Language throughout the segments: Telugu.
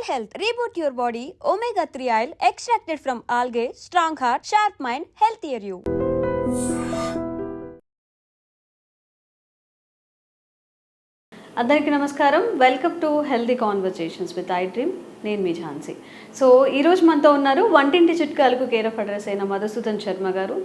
Health. Reboot your body. Omega 3 oil extracted from algae. Strong heart, sharp mind, healthier you. అందరికీ నమస్కారం. Welcome to healthy conversations with I dream. నేను మీ ఝాన్సీ. సో ఈరోజు మనతో ఉన్నారు వంటింటి చిట్కాలకు కేర్ ఆఫ్ అడ్రస్ అయిన మధుసూదన్ శర్మ గారు.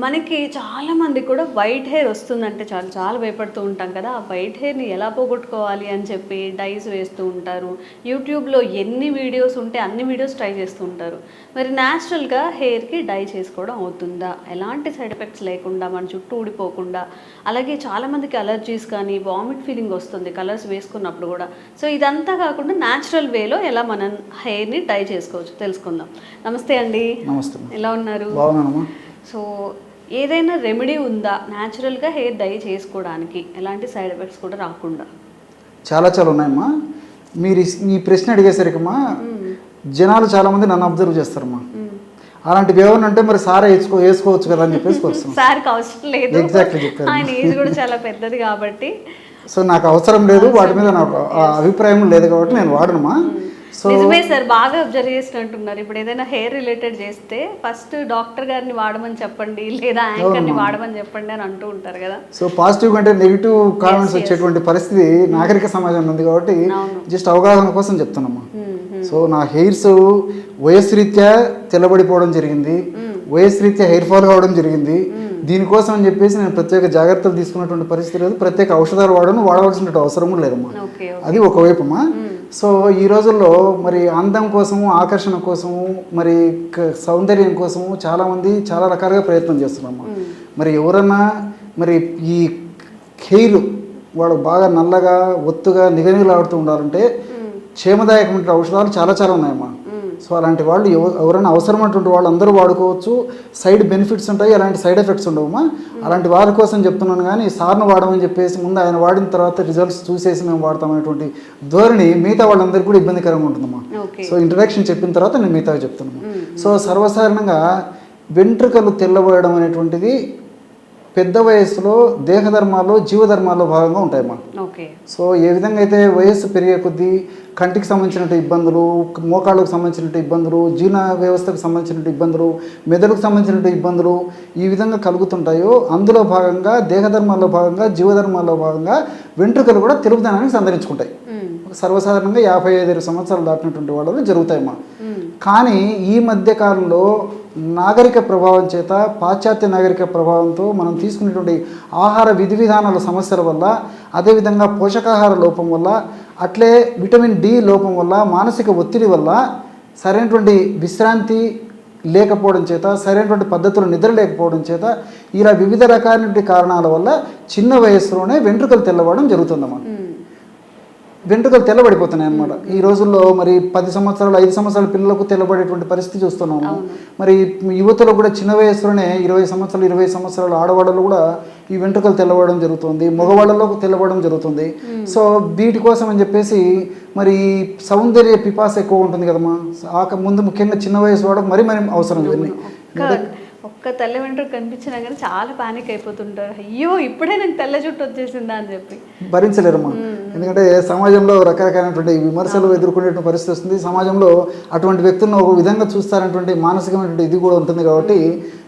మనకి చాలామంది కూడా వైట్ హెయిర్ వస్తుందంటే చాలా భయపడుతూ ఉంటాం కదా. ఆ వైట్ హెయిర్ని ఎలా పోగొట్టుకోవాలి అని చెప్పి డైస్ వేస్తూ ఉంటారు. యూట్యూబ్లో ఎన్ని వీడియోస్ ఉంటే అన్ని వీడియోస్ ట్రై చేస్తూ ఉంటారు. మరి న్యాచురల్గా హెయిర్కి డై చేసుకోవడం అవుతుందా, ఎలాంటి సైడ్ ఎఫెక్ట్స్ లేకుండా, మన చుట్టూ ఊడిపోకుండా? అలాగే చాలామందికి అలర్జీస్ కానీ వామిట్ ఫీలింగ్ వస్తుంది కలర్స్ వేసుకున్నప్పుడు కూడా. సో ఇదంతా కాకుండా న్యాచురల్ వేలో ఎలా మనం హెయిర్ని డై చేసుకోవచ్చు తెలుసుకుందాం. నమస్తే అండి. నమస్తే. ఎలా ఉన్నారు? బాగున్నానమ్మా. సో ఏదైనా రెమెడీ ఉందా న్యాచురల్గా హెయిర్ డై చేసుకోవడానికి, ఎలాంటి సైడ్ ఎఫెక్ట్స్ కూడా రాకుండా? చాలా ఉన్నాయమ్మా. మీరు ఈ ప్రశ్న అడిగేసరికమ్మా జనాలు చాలామంది నన్ను అబ్జర్వ్ చేస్తారమ్మా. అలాంటివి ఏమన్నా అంటే మరి సార్ వేసుకోవచ్చు కదా అని చెప్పేసి వస్తాం. సార్కి అవసరం లేదు, ఎగ్జాక్ట్లీ చెప్పారు. ఆయన ఏజ్ కూడా చాలా పెద్దది కాబట్టి. సో నాకు అవసరం లేదు, వాటి మీద నాకు అభిప్రాయం లేదు కాబట్టి నేను వాడనమ్మా. నిజమే సార్, బాగా అబ్జర్వ్ చేసినట్టున్నారు. ఇప్పుడు ఏదైనా హెయిర్ రిలేటెడ్ చేస్తే ఫస్ట్ డాక్టర్ గారిని వాడమని చెప్పండి, లేదా యాంకర్ని వాడమని చెప్పండి అని అంటూ ఉంటారు కదా. సో పాజిటివ్ కంటే నెగిటివ్ కామెంట్స్ వచ్చేటువంటి పరిస్థితి నాగరిక సమాజంలో ఉంది కాబట్టి జస్ట్ అవగాహన కోసం చెప్తున్నామ్మా. సో నా హెయిర్స్ వయస్సు రీత్యా తెల్లబడిపోవడం జరిగింది, వయస్సు రీత్యా హెయిర్ ఫాల్ కావడం జరిగింది. దీనికోసం అని చెప్పేసి నేను ప్రత్యేక జాగ్రత్తలు తీసుకున్నటువంటి పరిస్థితి లేదు, ప్రత్యేక ఔషధాలు వాడవలసిన అవసరం లేదమ్మా. అది ఒకవైపమ్మా. సో ఈ రోజుల్లో మరి అందం కోసము, ఆకర్షణ కోసము, మరి సౌందర్యం కోసము చాలామంది చాలా రకాలుగా ప్రయత్నం చేస్తున్నారమ్మా. మరి ఎవరన్నా మరి ఈ హెయిర్ వాడు బాగా నల్లగా ఒత్తుగా నిగనిగలాడుతూ ఉండాలంటే క్షేమదాయకమైన ఔషధాలు చాలా ఉన్నాయమ్మా. సో అలాంటి వాళ్ళు ఎవరైనా అవసరమైనటువంటి వాళ్ళు అందరూ వాడుకోవచ్చు. సైడ్ బెనిఫిట్స్ ఉంటాయి, అలాంటి సైడ్ ఎఫెక్ట్స్ ఉండవమ్మా. అలాంటి వారి కోసం చెప్తున్నాను కానీ సార్ను వాడమని చెప్పేసి ముందు ఆయన వాడిన తర్వాత రిజల్ట్స్ చూసేసి మేము వాడతామనేటువంటి ధోరణి మిగతా వాళ్ళందరికీ కూడా ఇబ్బందికరంగా ఉంటుందమ్మా. సో ఇంట్రడక్షన్ చెప్పిన తర్వాత నేను మిగతావి చెప్తున్నాను. సో సర్వసాధారణంగా వెంట్రుకలు తెల్లబోయడం అనేటువంటిది పెద్ద వయస్సులో దేహధర్మాల్లో జీవధర్మాల్లో భాగంగా ఉంటాయమ్మా. సో ఏ విధంగా అయితే వయస్సు పెరిగే కొద్దీ కంటికి సంబంధించిన ఇబ్బందులు, మోకాళ్ళకు సంబంధించిన ఇబ్బందులు, జీర్ణ వ్యవస్థకు సంబంధించిన ఇబ్బందులు, మెదడుకు సంబంధించిన ఇబ్బందులు ఈ విధంగా కలుగుతుంటాయో అందులో భాగంగా దేహధర్మాల్లో భాగంగా జీవధర్మాల్లో భాగంగా వెంట్రుకలు కూడా తెలుపుదనానికి సంతరించుకుంటాయి. సర్వసాధారణంగా 55 సంవత్సరాలు దాటినటువంటి వాళ్ళలో జరుగుతాయమ్మా. కానీ ఈ మధ్య కాలంలో నాగరిక ప్రభావం చేత, పాశ్చాత్య నాగరిక ప్రభావంతో మనం తీసుకునేటువంటి ఆహార విధి విధానాల సమస్యల వల్ల, అదేవిధంగా పోషకాహార లోపం వల్ల, అట్లే విటమిన్ డి లోపం వల్ల, మానసిక ఒత్తిడి వల్ల, సరైనటువంటి విశ్రాంతి లేకపోవడం చేత, సరైనటువంటి పద్ధతులు నిద్ర లేకపోవడం చేత, ఇలా వివిధ రకాలైన కారణాల వల్ల చిన్న వయస్సులోనే వెంట్రుకలు తెల్లబడడం జరుగుతుందన్నమాట. వెంట్రుకలు తెల్లబడిపోతున్నాయి అన్నమాట. ఈ రోజుల్లో మరి 10 సంవత్సరాలు 5 సంవత్సరాల పిల్లలకు తెల్లబడేటువంటి పరిస్థితి చూస్తున్నాము. మరి యువతలో కూడా చిన్న వయసులోనే 20 సంవత్సరాలు 20 సంవత్సరాల ఆడవాళ్ళలో కూడా ఈ వెంట్రుకలు తెల్లబడడం జరుగుతుంది, మగవాళ్ళలో తెల్లబడడం జరుగుతుంది. సో వీటి కోసం అని చెప్పేసి మరి సౌందర్య పిపాస ఎక్కువ ఉంటుంది కదమ్మా. ముందు ముఖ్యంగా చిన్న వయసు వాడకు మరీ అవసరం ఇవన్నీ. ఒక్క తెల్ల వెంట్రుక కనిపించినా కానీ చాలా పానిక్ అయిపోతుంటారు. అయ్యో ఇప్పుడే నాకు తెల్ల జుట్టు వచ్చేసిందా అని చెప్పి భరించలేరమ్మా. ఎందుకంటే సమాజంలో రకరకాలైనటువంటి విమర్శలు ఎదుర్కొనేటువంటి పరిస్థితి వస్తుంది. సమాజంలో అటువంటి వ్యక్తులను ఒక విధంగా చూస్తారనేటువంటి మానసికమైనటువంటి ఇది కూడా ఉంటుంది కాబట్టి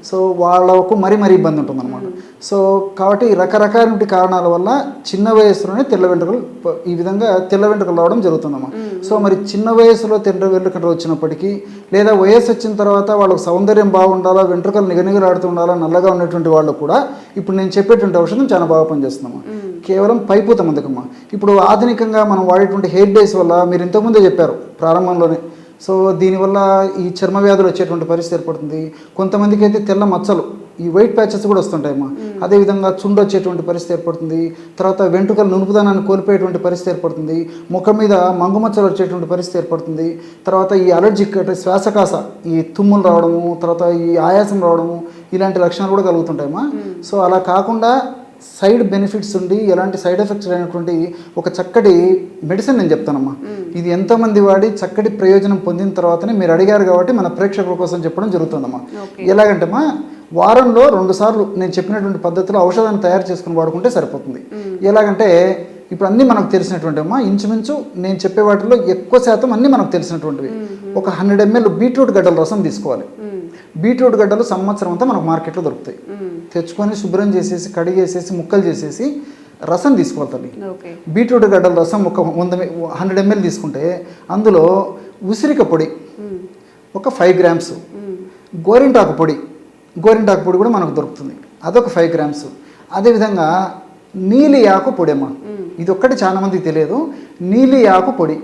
సో వాళ్ళకు మరీ ఇబ్బంది ఉంటుంది అనమాట. సో కాబట్టి రకరకాల కారణాల వల్ల చిన్న వయసులోనే తెల్ల వెంట్రుకలు ఈ విధంగా తెల్ల వెంట్రుకలు రావడం జరుగుతుందమ్మా. సో మరి చిన్న వయసులో తెల్ల వెంట్రుకలు వచ్చినప్పటికీ, లేదా వయసు వచ్చిన తర్వాత వాళ్ళకు సౌందర్యం బాగుండాలా, వెంట్రుకలు నిగనిగలాడుతూ ఉండాలా, నల్లగా ఉన్నటువంటి వాళ్ళు కూడా ఇప్పుడు నేను చెప్పేటువంటి ఔషధం చాలా బాగా పనిచేస్తుందమ్మా. కేవలం పైపూత మందుకమ్మా. ఇప్పుడు ఆధునికంగా మనం వాడేటువంటి హెయిర్ డైస్ వల్ల మీరు ఇంతకుముందే చెప్పారు ప్రారంభంలోనే. సో దీనివల్ల ఈ చర్మ వ్యాధులు వచ్చేటువంటి పరిస్థితి ఏర్పడుతుంది. కొంతమందికి అయితే తెల్ల మచ్చలు, ఈ వైట్ ప్యాచెస్ కూడా వస్తుంటాయమ్మా. అదేవిధంగా చుండు వచ్చేటువంటి పరిస్థితి ఏర్పడుతుంది. తర్వాత వెంట్రుకలు నునుపుదనాన్ని కోల్పోయేటువంటి పరిస్థితి ఏర్పడుతుంది. ముఖం మీద మంగుమచ్చలు వచ్చేటువంటి పరిస్థితి ఏర్పడుతుంది. తర్వాత ఈ అలర్జిక్ శ్వాసకాశ, ఈ తుమ్ములు రావడము, తర్వాత ఈ ఆయాసం రావడము, ఇలాంటి లక్షణాలు కూడా కలుగుతుంటాయమ్మా. సో అలా కాకుండా సైడ్ బెనిఫిట్స్ ఉండి ఎలాంటి సైడ్ ఎఫెక్ట్స్ లేనటువంటి ఒక చక్కటి మెడిసిన్ నేను చెప్తానమ్మా. ఇది ఎంతోమంది వాడి చక్కటి ప్రయోజనం పొందిన తర్వాతనే మీరు అడిగారు కాబట్టి మన ప్రేక్షకుల కోసం చెప్పడం జరుగుతుందమ్మా. ఎలాగంటేమ్మా వారంలో 2 సార్లు నేను చెప్పినటువంటి పద్ధతిలో ఔషధాన్ని తయారు చేసుకుని వాడుకుంటే సరిపోతుంది. ఎలాగంటే ఇప్పుడు అన్నీ మనకు తెలిసినటువంటి అమ్మా, ఇంచుమించు నేను చెప్పే వాటిలో ఎక్కువ శాతం అన్నీ మనకు తెలిసినటువంటివి. ఒక 100 ml బీట్రూట్ గడ్డల రసం తీసుకోవాలి. బీట్రూట్ గడ్డలు సంవత్సరం అంతా మనకు మార్కెట్లో దొరుకుతాయి. తెచ్చుకొని శుభ్రం చేసేసి కడిగేసేసి ముక్కలు చేసేసి రసం తీసుకోవాలి తల్లి. బీట్రూట్ గడ్డల రసం ఒక 100 ml తీసుకుంటే అందులో ఉసిరిక పొడి ఒక 5 grams, గోరింటాకు పొడి కూడా మనకు దొరుకుతుంది, అదొక 5 grams. అదేవిధంగా నీలి ఆకు పొడి అమ్మ, ఇది ఒక్కటి చాలా మందికి తెలియదు. నీలి ఆకు పొడి,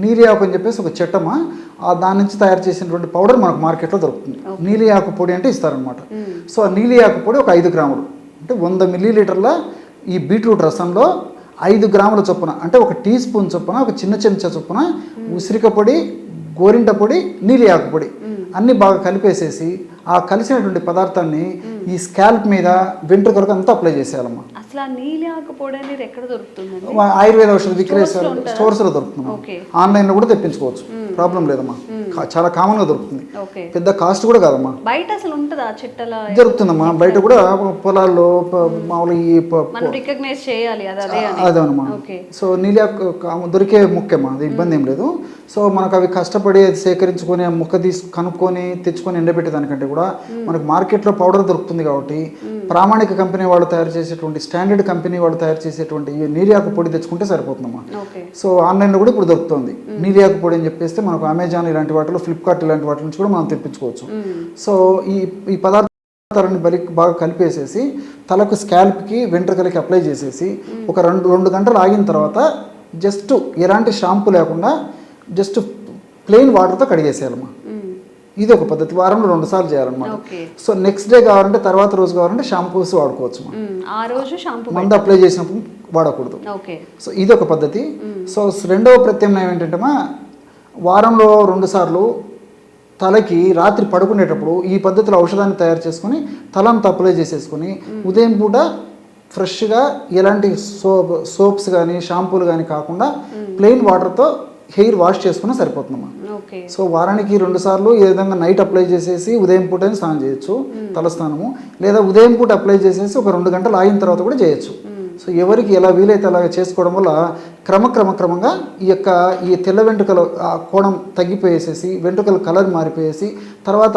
నీలి ఆకు అని చెప్పేసి ఒక చెట్టమ్మ, దాని నుంచి తయారు చేసినటువంటి పౌడర్ మనకు మార్కెట్లో దొరుకుతుంది. నీలి ఆకు పొడి అంటే ఇస్తారనమాట. సో ఆ నీలి ఆకు పొడి ఒక 5 grams, అంటే 100 ml ఈ బీట్రూట్ రసంలో 5 grams చొప్పున, అంటే ఒక టీ స్పూన్ చొప్పున, ఒక చిన్న చెంచా చొప్పున ఉసిరిక పొడి, గోరింట పొడి, నీలి ఆకు పొడి అన్నీ బాగా కలిపేసేసి ఆ కలిసినటువంటి పదార్థాన్ని ఈ స్కాల్ప్ మీద వెంట్రుకలకు అంతా అప్లై చేసేయాలమ్మా. అసలు ఆ నీలి ఆకు పొడి అనేది ఎక్కడ దొరుకుతుంది? ఆయుర్వేద ఔషధ విక్రయ స్టోర్స్లో దొరుకుతుంది, ఆన్లైన్లో కూడా తెప్పించుకోవచ్చు, ప్రాబ్లం లేదమ్మా. చాలా కామన్గా దొరుకుతుంది, పెద్ద కాస్ట్ కూడా కాదమ్మా. బయట అసలు ఉంటుందా చెట్టల? దొరుకుతుందమ్మా, బయట కూడా పొలాల్లో మామూలుగా రికగ్నైజ్ చేయాలి అదేనమ్మా. సో నీలి ఆకు దొరికే ముఖ్యమ్మా, అది ఇబ్బంది ఏం లేదు. సో మనకు అవి కష్టపడి సేకరించుకొని ఆ ముక్క కనుక్కొని తెచ్చుకొని ఎండబెట్టే దానికంటే కూడా మనకు మార్కెట్లో పౌడర్ దొరుకుతుంది కాబట్టి ప్రామాణిక కంపెనీ వాళ్ళు తయారు చేసేటువంటి, స్టాండర్డ్ కంపెనీ వాళ్ళు తయారు చేసేటువంటి ఈ నీలి ఆకు పొడి తెచ్చుకుంటే సరిపోతుందమ్మా. సో ఆన్లైన్లో కూడా ఇప్పుడు దొరుకుతుంది నీలి ఆకు పొడి అని చెప్పేస్తే మనకు అమెజాన్ ఇలాంటి వాటిలో, ఫ్లిప్కార్ట్ ఇలాంటి వాటి నుంచి కూడా మనం తెప్పించుకోవచ్చు. సో ఈ పదార్థాలను బాగా కలిపేసేసి తలకు స్కాల్ప్కి వెంట్రుకలకి అప్లై చేసేసి ఒక 2 గంటలు ఆగిన తర్వాత జస్ట్ ఎలాంటి షాంపూ లేకుండా జస్ట్ ప్లెయిన్ వాటర్తో కడిగేసేయాలమ్మా. ఇది ఒక పద్ధతి, వారంలో 2 సార్లు చేయాలన్నమాట. సో నెక్స్ట్ డే కావాలంటే, తర్వాత రోజు కావాలంటే షాంపూస్ వాడుకోవచ్చు. మందు అప్లై చేసినప్పుడు వాడకూడదు. సో ఇది ఒక పద్ధతి. సో రెండవ ప్రత్యామ్నాయం ఏంటంటే వారంలో 2 సార్లు తలకి రాత్రి పడుకునేటప్పుడు ఈ పద్ధతిలో ఔషధాన్ని తయారు చేసుకొని తలంతా అప్లై చేసేసుకొని ఉదయం పూట ఫ్రెష్గా ఎలాంటి సోప్స్ కానీ షాంపూలు కానీ కాకుండా ప్లెయిన్ వాటర్తో హెయిర్ వాష్ చేసుకున్నా సరిపోతుందమ్మా. సో వారానికి 2 సార్లు ఏ విధంగా నైట్ అప్లై చేసేసి ఉదయం పూట స్నానం చేయొచ్చు, తలస్నానము, లేదా ఉదయం పూట అప్లై చేసేసి ఒక 2 గంటలు ఆగిన తర్వాత కూడా చేయొచ్చు. సో ఎవరికి ఎలా వీలైతే అలాగ చేసుకోవడం వల్ల క్రమంగా ఈ తెల్ల వెంట్రుకల కోణం తగ్గిపోయేసేసి వెంట్రుకల కలర్ మారిపోయేసి తర్వాత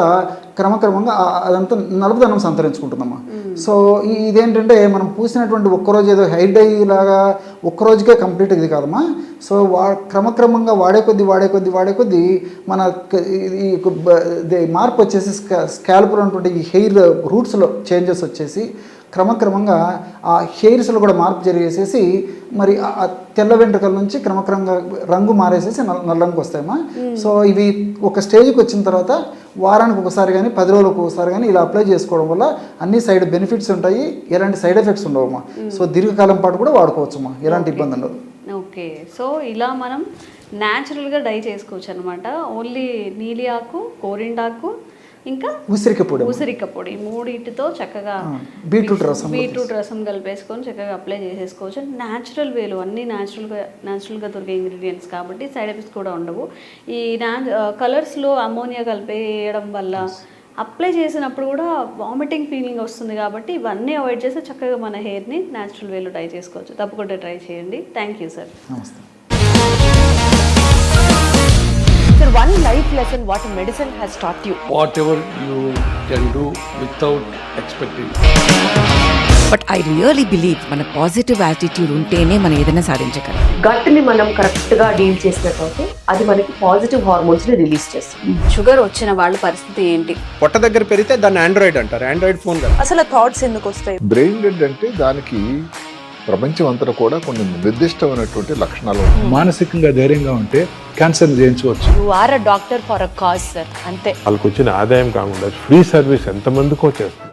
క్రమంగా అదంతా నలుపుదనం సంతరించుకుంటుందమ్మా. సో ఇదేంటంటే మనం పూసినటువంటి ఒక్కరోజు ఏదో హెయిర్ డై లాగా ఒక్కరోజుకే కంప్లీట్ ఇది కాదమ్మా. సో క్రమంగా వాడే కొద్దీ మన ఈ మార్పు వచ్చేసి స్కాల్ప్లో ఉన్నటువంటి ఈ హెయిర్ రూట్స్లో చేంజెస్ వచ్చేసి క్రమంగా ఆ హెయిర్స్లో కూడా మార్పు జరిగేసేసి మరి ఆ తెల్ల వెంట్రుకల నుంచి క్రమంగా రంగు మారేసేసి నల్లంకి వస్తాయమ్మా. సో ఇవి ఒక స్టేజ్కి వచ్చిన తర్వాత వారానికి ఒకసారి కానీ 10 రోజులకు ఒకసారి కానీ ఇలా అప్లై చేసుకోవడం వల్ల అన్ని సైడ్ బెనిఫిట్స్ ఉంటాయి, ఎలాంటి సైడ్ ఎఫెక్ట్స్ ఉండవమ్మా. సో దీర్ఘకాలం పాటు కూడా వాడుకోవచ్చమ్మా, ఎలాంటి ఇబ్బంది ఉండదు. ఓకే, సో ఇలా మనం న్యాచురల్గా డై చేసుకోవచ్చు అనమాట. ఓన్లీ నీలి ఆకు, గోరింటాకు, ఇంకా ఉసిరిక పొడి మూడింటితో చక్కగా బీట్రూట్ రసం కలిపేసుకొని చక్కగా అప్లై చేసేసుకోవచ్చు. న్యాచురల్ వేలు, అన్నీ న్యాచురల్గా దొరికే ఇంగ్రీడియంట్స్ కాబట్టి సైడ్ ఎఫెక్ట్స్ కూడా ఉండవు. ఈ కలర్స్లో అమోనియా కలిపేయడం వల్ల అప్లై చేసినప్పుడు కూడా వామిటింగ్ ఫీలింగ్ వస్తుంది కాబట్టి ఇవన్నీ అవాయిడ్ చేస్తే చక్కగా మన హెయిర్ని న్యాచురల్ వేలో ట్రై చేసుకోవచ్చు. తప్పకుండా ట్రై చేయండి. Thank you sir. Sir, one life lesson what medicine has taught you. Whatever you can do without expecting. But I really believe మన పాజిటివ్ యాటిట్యూడ్ ఉంటేనే మనం ఏదైనా సాధించగలం. గట్ని మనం కరెక్ట్గా డీల్ చేసినట్లయితే అది మనకి పాజిటివ్ హార్మోన్స్ని రిలీజ్ చేస్తుంది. షుగర్ వచ్చిన వాళ్ళ పరిస్థితి ఏంటి? పొట్ట దగ్గర పెరిగితే దాన్ని ఆండ్రాయిడ్ అంటారు, ఆండ్రాయిడ్ ఫోన్ కదా. అసలు థాట్స్ ఎందుకు వస్తాయి? బ్రెయిన్ డెడ్ అంటే దానికి ప్రపంచం అంతా కూడా కొన్ని నిర్దిష్టమైనటువంటి లక్షణాలు. మానసికంగా ధైర్యంగా ఉంటే క్యాన్సర్ జయించవచ్చు. You are a doctor for a cause sir, అంతే. వాళ్ళకి వచ్చిన ఆదాయం కాకుండా ఫ్రీ సర్వీస్ ఎంతమందికో చేస్తుంది.